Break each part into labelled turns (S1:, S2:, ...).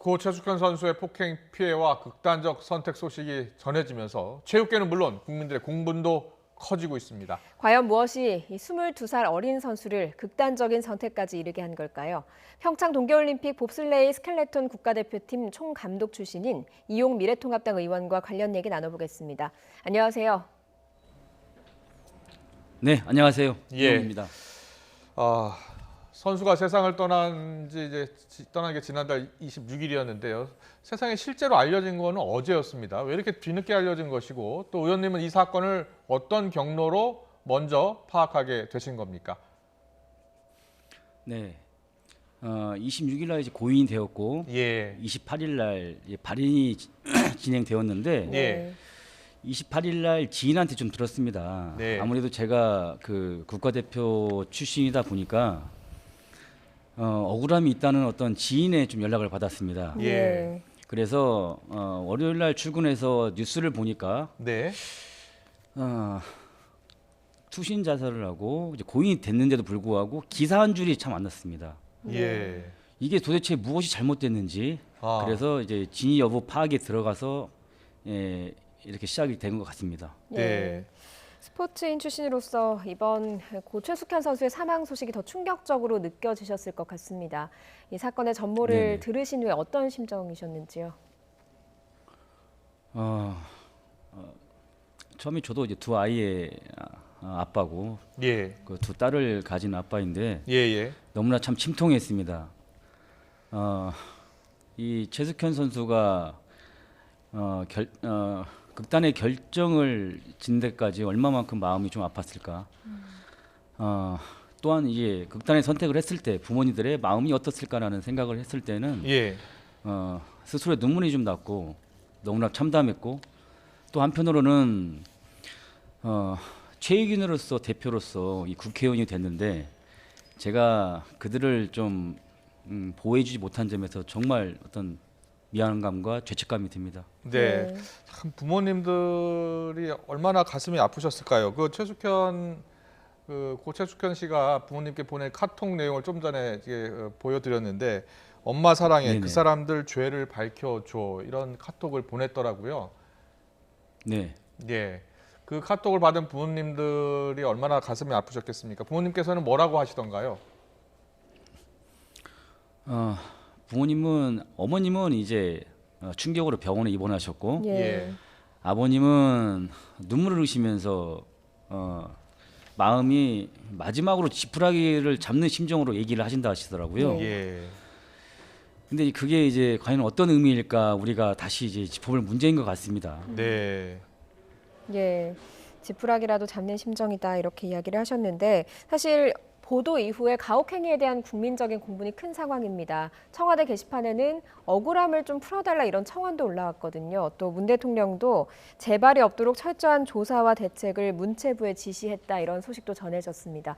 S1: 고 최숙현 선수의 폭행 피해와 극단적 선택 소식이 전해지면서 체육계는 물론 국민들의 공분도 커지고 있습니다.
S2: 과연 무엇이 이 22살 어린 선수를 극단적인 선택까지 이르게 한 걸까요? 평창 동계올림픽 봅슬레이 스켈레톤 국가대표팀 총감독 출신인 이용 미래통합당 의원과 관련 얘기 나눠보겠습니다. 안녕하세요.
S3: 네, 안녕하세요.
S1: 예.
S3: 이용입니다.
S1: 선수가 세상을 떠난 게 지난달 26일이었는데요. 세상에 실제로 알려진 거는 어제였습니다. 왜 이렇게 뒤늦게 알려진 것이고 또 의원님은 이 사건을 어떤 경로로 먼저 파악하게 되신 겁니까?
S3: 네, 26일 날 이제 고인이 되었고,
S1: 예.
S3: 28일 날 발인이 진행되었는데,
S1: 예.
S3: 28일 날 지인한테 좀 들었습니다.
S1: 네.
S3: 아무래도 제가 그 국가대표 출신이다 보니까 억울함이 있다는 어떤 지인의 좀 연락을 받았습니다.
S1: 예.
S3: 그래서 월요일 날 출근해서 뉴스를 보니까
S1: 네.
S3: 투신 자살을 하고 이제 고인이 됐는데도 불구하고 기사 한 줄이 참 안 났습니다.
S1: 예.
S3: 이게 도대체 무엇이 잘못됐는지 그래서 이제 진위 여부 파악에 들어가서 이렇게 시작이 된 것 같습니다.
S1: 네.
S2: 스포츠인 출신으로서 이번 고 최숙현 선수의 사망 소식이 더 충격적으로 느껴지셨을 것 같습니다. 이 사건의 전모를
S3: 네네.
S2: 들으신 후에 어떤 심정이셨는지요?
S3: 처음에 저도 이제 두 아이의 아빠고
S1: 예.
S3: 그 두 딸을 가진 아빠인데
S1: 예.
S3: 너무나 참 침통했습니다. 이 최숙현 선수가 극단의 결정을 진 데까지 얼마만큼 마음이 좀 아팠을까. 또한 이제 극단의 선택을 했을 때 부모님들의 마음이 어떻을까라는 생각을 했을 때는
S1: 예.
S3: 스스로의 눈물이 좀 났고 너무나 참담했고 또 한편으로는 최익인으로서 대표로서 이 국회의원이 됐는데 제가 그들을 좀 보호해주지 못한 점에서 정말 어떤 미안감과 죄책감이 듭니다.
S1: 네. 참 부모님들이 얼마나 가슴이 아프셨을까요? 그 고 최숙현 씨가 부모님께 보낸 카톡 내용을 좀 전에 보여드렸는데 엄마 사랑해,
S3: 네네.
S1: 그 사람들 죄를 밝혀줘 이런 카톡을 보냈더라고요.
S3: 네.
S1: 예. 그 카톡을 받은 부모님들이 얼마나 가슴이 아프셨겠습니까? 부모님께서는 뭐라고 하시던가요?
S3: 어머님은 이제 충격으로 병원에 입원하셨고
S1: 예.
S3: 아버님은 눈물을 흘리시면서 마음이 마지막으로 지푸라기를 잡는 심정으로 얘기를 하신다 하시더라고요.
S1: 예.
S3: 근데 그게 이제 과연 어떤 의미일까 우리가 다시 이제 짚어볼 문제인 것 같습니다.
S1: 네.
S2: 예, 지푸라기라도 잡는 심정이다 이렇게 이야기를 하셨는데 사실 보도 이후에 가혹행위에 대한 국민적인 공분이 큰 상황입니다. 청와대 게시판에는 억울함을 좀 풀어달라 이런 청원도 올라왔거든요. 또 문 대통령도 재발이 없도록 철저한 조사와 대책을 문체부에 지시했다 이런 소식도 전해졌습니다.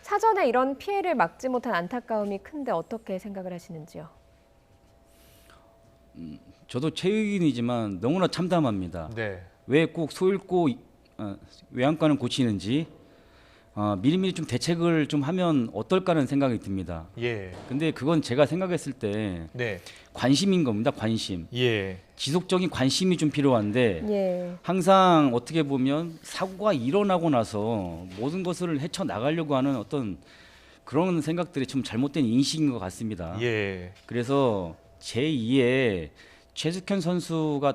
S2: 사전에 이런 피해를 막지 못한 안타까움이 큰데 어떻게 생각을 하시는지요?
S3: 저도 최의인이지만 너무나 참담합니다.
S1: 네.
S3: 왜 꼭 소잃고 외양간을 고치는지 미리미리 좀 대책을 좀 하면 어떨까라는 생각이 듭니다.
S1: 예.
S3: 근데 그건 제가 생각했을 때
S1: 네.
S3: 관심인 겁니다. 관심.
S1: 예.
S3: 지속적인 관심이 좀 필요한데
S2: 예.
S3: 항상 어떻게 보면 사고가 일어나고 나서 모든 것을 헤쳐나가려고 하는 어떤 그런 생각들이 좀 잘못된 인식인 것 같습니다.
S1: 예.
S3: 그래서 제2의 최숙현 선수가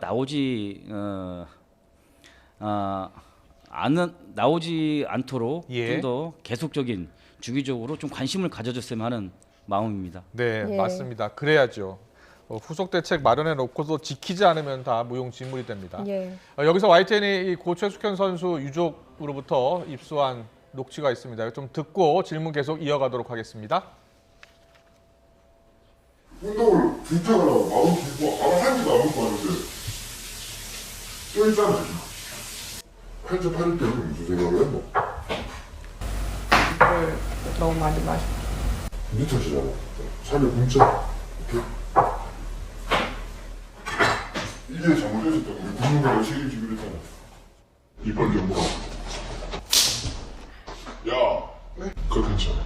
S3: 나오지 않도록
S1: 예.
S3: 좀 더 계속적인 주기적으로 좀 관심을 가져줬으면 하는 마음입니다.
S1: 네,
S2: 예.
S1: 맞습니다. 그래야죠. 후속 대책 마련해 놓고도 지키지 않으면 다 무용지물이 됩니다.
S2: 예.
S1: 여기서 YTN이 이 고 최숙현 선수 유족으로부터 입수한 녹취가 있습니다. 좀 듣고 질문 계속 이어가도록 하겠습니다.
S4: 운동을 불평하라고 마음 들고 알아하지도 않고 하는데 또 있잖아요. 편집할 때는 무슨 생각을 했노?
S2: 너무 많이 마셔.
S4: 미쳤잖아. 삶의 굶자. 오케이? 이게 잘못했었다. 우리 국민들의 책임지기로 했잖아. 이빨 연구가. 야, 그거 괜찮아.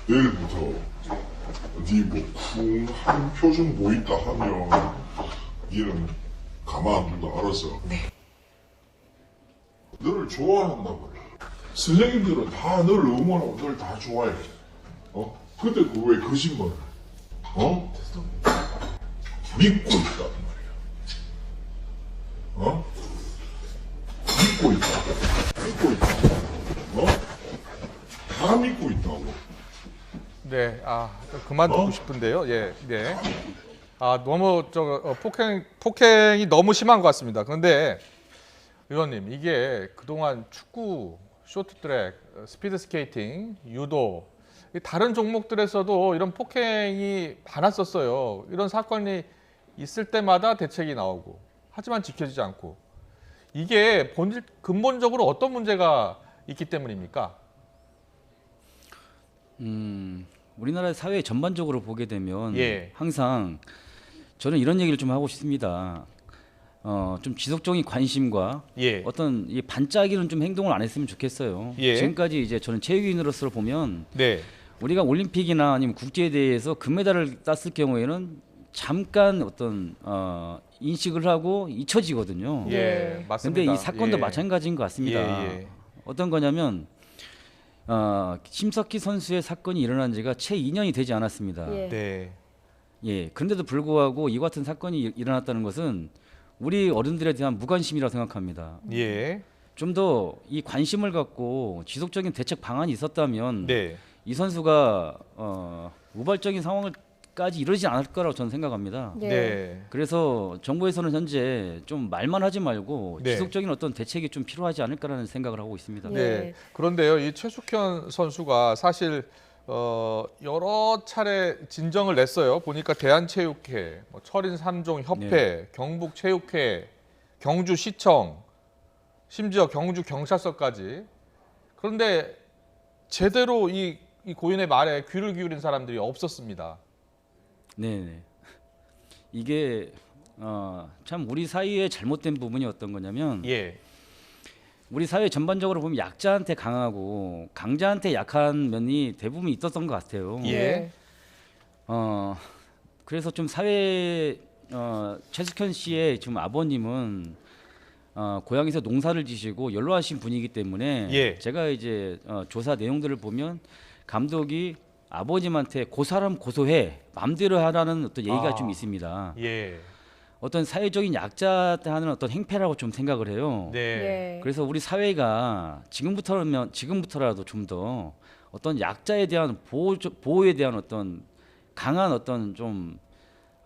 S4: 내일부터 네뭐 쿵한 표정 보인다 하면 니는 가만 안 둔다 알았어? 네. 너를 좋아한단 말이야. 선생님들은 다 너를 응원하고 너를 다 좋아해. 근데 그 왜 거짓말을? 믿고 있단 말이야. 믿고 있다. 믿고 있다. 다 믿고 있다고.
S1: 네, 좀 그만 듣고 싶은데요. 예, 네. 너무 폭행이 너무 심한 것 같습니다. 그런데 의원님, 이게 그동안 축구, 쇼트트랙, 스피드 스케이팅, 유도 이 다른 종목들에서도 이런 폭행이 많았었어요. 이런 사건이 있을 때마다 대책이 나오고 하지만 지켜지지 않고 이게 근본적으로 어떤 문제가 있기 때문입니까?
S3: 우리나라 사회 전반적으로 보게 되면
S1: 예.
S3: 항상 저는 이런 얘기를 좀 하고 싶습니다. 좀 지속적인 관심과
S1: 예.
S3: 어떤 이 반짝이는 좀 행동을 안 했으면 좋겠어요.
S1: 예.
S3: 지금까지 이제 저는 체육인으로서 보면
S1: 네.
S3: 우리가 올림픽이나 아니면 국제에 대해서 금메달을 땄을 경우에는 잠깐 어떤 인식을 하고 잊혀지거든요.
S1: 예, 맞습니다.
S3: 근데 이 사건도
S1: 예.
S3: 마찬가지인 것 같습니다.
S1: 예.
S3: 어떤 거냐면 심석희 선수의 사건이 일어난 지가 채 2년이 되지 않았습니다.
S2: 예.
S1: 네.
S3: 예, 그런데도 불구하고 이 같은 사건이 일어났다는 것은 우리 어른들에 대한 무관심이라고 생각합니다.
S1: 예.
S3: 좀 더 이 관심을 갖고 지속적인 대책 방안이 있었다면
S1: 네.
S3: 이 선수가 우발적인 상황을까지 이러지 않을 거라고 저는 생각합니다.
S2: 예.
S1: 네.
S3: 그래서 정부에서는 현재 좀 말만 하지 말고
S1: 네.
S3: 지속적인 어떤 대책이 좀 필요하지 않을까라는 생각을 하고 있습니다.
S2: 예.
S1: 네. 그런데요, 이 최숙현 선수가 사실 여러 차례 진정을 냈어요. 보니까 대한체육회, 철인 3종 협회, 경북체육회, 경주시청, 심지어 경주경찰서까지. 그런데 제대로 이 고인의 말에 귀를 기울인 사람들이 없었습니다.
S3: 네. 이게 참 우리 사회의 잘못된 부분이 어떤 거냐면
S1: 예.
S3: 우리 사회 전반적으로 보면 약자한테 강하고 강자한테 약한 면이 대부분 있었던 것 같아요.
S1: 예.
S3: 그래서 좀 사회 최숙현 씨의 지금 아버님은 고향에서 농사를 지시고 연로하신 분이기 때문에
S1: 예.
S3: 제가 이제 조사 내용들을 보면 감독이 아버님한테 그 사람 고소해 마음대로 하라는 어떤 얘기가 좀 있습니다.
S1: 예.
S3: 어떤 사회적인 약자한테 하는 어떤 행패라고 좀 생각을 해요.
S1: 네.
S2: 예.
S3: 그래서 우리 사회가 지금부터라도 좀 더 어떤 약자에 대한 보호에 대한 어떤 강한 어떤 좀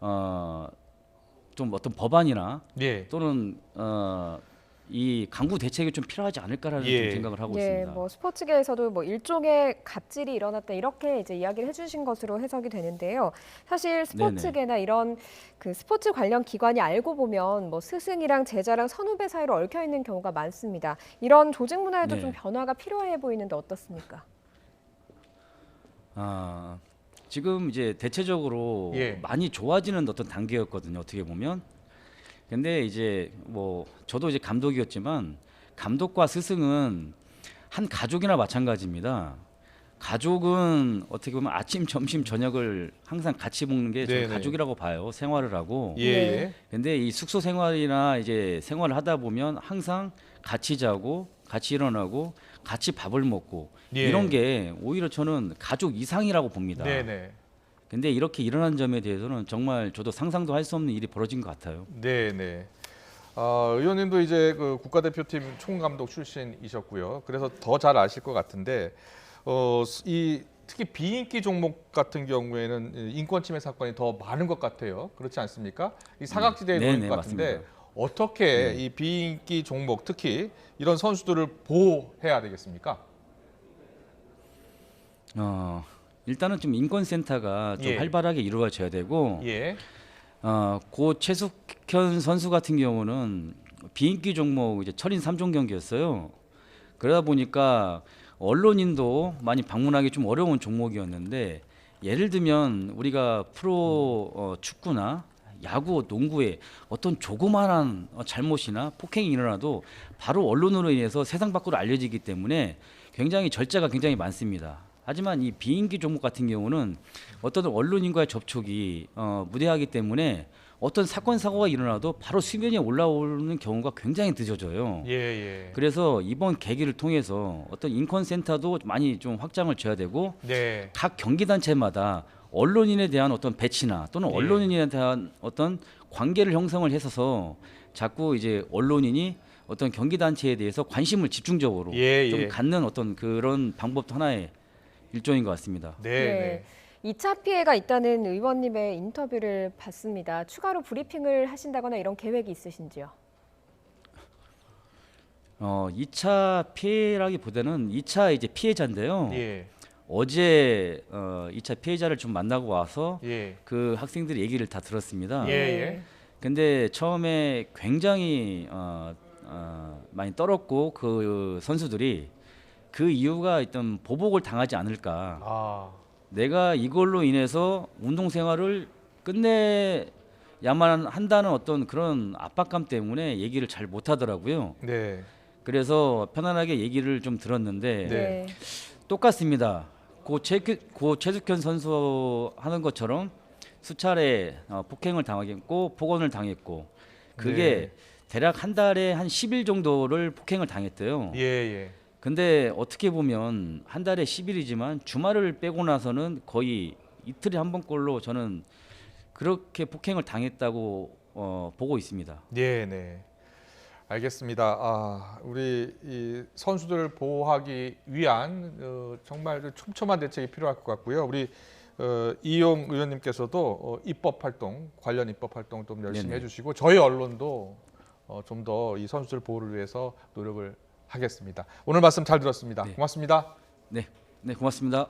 S3: 어떤 법안이나
S1: 예.
S3: 또는 이 강구 대책이 좀 필요하지 않을까라는
S1: 예.
S3: 좀 생각을 하고
S2: 예,
S3: 있습니다.
S2: 뭐 스포츠계에서도 뭐 일종의 갑질이 일어났다 이렇게 이제 이야기를 해주신 것으로 해석이 되는데요. 사실 스포츠계나 이런 그 스포츠 관련 기관이 알고 보면 뭐 스승이랑 제자랑 선후배 사이로 얽혀 있는 경우가 많습니다. 이런 조직 문화에도
S3: 네.
S2: 좀 변화가 필요해 보이는데 어떻습니까?
S3: 지금 이제 대체적으로
S1: 예.
S3: 많이 좋아지는 어떤 단계였거든요. 어떻게 보면. 근데 이제 뭐 저도 이제 감독이었지만 감독과 스승은 한 가족이나 마찬가지입니다. 가족은 어떻게 보면 아침, 점심, 저녁을 항상 같이 먹는 게 저는
S1: 네네.
S3: 가족이라고 봐요. 생활을 하고.
S1: 예. 예.
S3: 근데 이 숙소 생활이나 이제 생활을 하다 보면 항상 같이 자고 같이 일어나고 같이 밥을 먹고
S1: 예.
S3: 이런 게 오히려 저는 가족 이상이라고 봅니다.
S1: 네네.
S3: 근데 이렇게 일어난 점에 대해서는 정말 저도 상상도 할 수 없는 일이 벌어진 것 같아요.
S1: 네네. 의원님도 이제 그 국가대표팀 총감독 출신이셨고요. 그래서 더 잘 아실 것 같은데 특히 비인기 종목 같은 경우에는 인권 침해 사건이 더 많은 것 같아요. 그렇지 않습니까? 이 사각지대에 놓인
S3: 네네,
S1: 것 같은데
S3: 맞습니다.
S1: 어떻게 이 비인기 종목 특히 이런 선수들을 보호해야 되겠습니까?
S3: 일단은 좀 인권센터가 좀
S1: 예.
S3: 활발하게 이루어져야 되고
S1: 예.
S3: 고 최숙현 선수 같은 경우는 비인기 종목 이제 철인 3종 경기였어요. 그러다 보니까 언론인도 많이 방문하기 좀 어려운 종목이었는데 예를 들면 우리가 프로 축구나 야구, 농구에 어떤 조그마한 잘못이나 폭행이 일어나도 바로 언론으로 인해서 세상 밖으로 알려지기 때문에 굉장히 절차가 굉장히 많습니다. 하지만 이 비인기 종목 같은 경우는 어떤 언론인과의 접촉이 무대하기 때문에 어떤 사건 사고가 일어나도 바로 수면에 올라오는 경우가 굉장히 늦어져요.
S1: 예, 예.
S3: 그래서 이번 계기를 통해서 어떤 인권센터도 많이 좀 확장을 줘야 되고
S1: 네.
S3: 각 경기단체마다 언론인에 대한 어떤 배치나 또는
S1: 예.
S3: 언론인에 대한 어떤 관계를 형성을 해서 자꾸 이제 언론인이 어떤 경기단체에 대해서 관심을 집중적으로
S1: 예,
S3: 좀
S1: 예.
S3: 갖는 어떤 그런 방법도 하나의 일종인 것 같습니다.
S1: 네,
S2: 네.
S1: 네.
S2: 2차 피해가 있다는 의원님의 인터뷰를 봤습니다. 추가로 브리핑을 하신다거나 이런 계획이 있으신지요?
S3: 2차 피해라기보다는 2차 이제 피해자인데요.
S1: 예.
S3: 어제 2차 피해자를 좀 만나고 와서
S1: 예.
S3: 그 학생들의 얘기를 다 들었습니다.
S1: 예, 예.
S3: 근데 처음에 굉장히 많이 떨었고 그 선수들이 그 이유가 일단 보복을 당하지 않을까.
S1: 아.
S3: 내가 이걸로 인해서 운동 생활을 끝내야만 한다는 어떤 그런 압박감 때문에 얘기를 잘 못하더라고요.
S1: 네.
S3: 그래서 편안하게 얘기를 좀 들었는데
S1: 네.
S3: 똑같습니다. 고 최숙현 선수 하는 것처럼 수차례 폭행을 당하겠고 폭언을 당했고 그게
S1: 네.
S3: 대략 한 달에 한 10일 정도를 폭행을 당했대요.
S1: 예, 예.
S3: 근데 어떻게 보면 한 달에 10일이지만 주말을 빼고 나서는 거의 이틀에 한 번꼴로 저는 그렇게 폭행을 당했다고 보고 있습니다.
S1: 네, 네. 알겠습니다. 아, 우리 이 선수들을 보호하기 위한 정말 촘촘한 대책이 필요할 것 같고요. 우리 이용 의원님께서도 입법 활동, 관련 입법 활동 좀 열심히
S3: 네네.
S1: 해주시고 저희 언론도 좀 더 이 선수들 보호를 위해서 노력을 하겠습니다. 오늘 말씀 잘 들었습니다.
S3: 네.
S1: 고맙습니다.
S3: 네, 고맙습니다.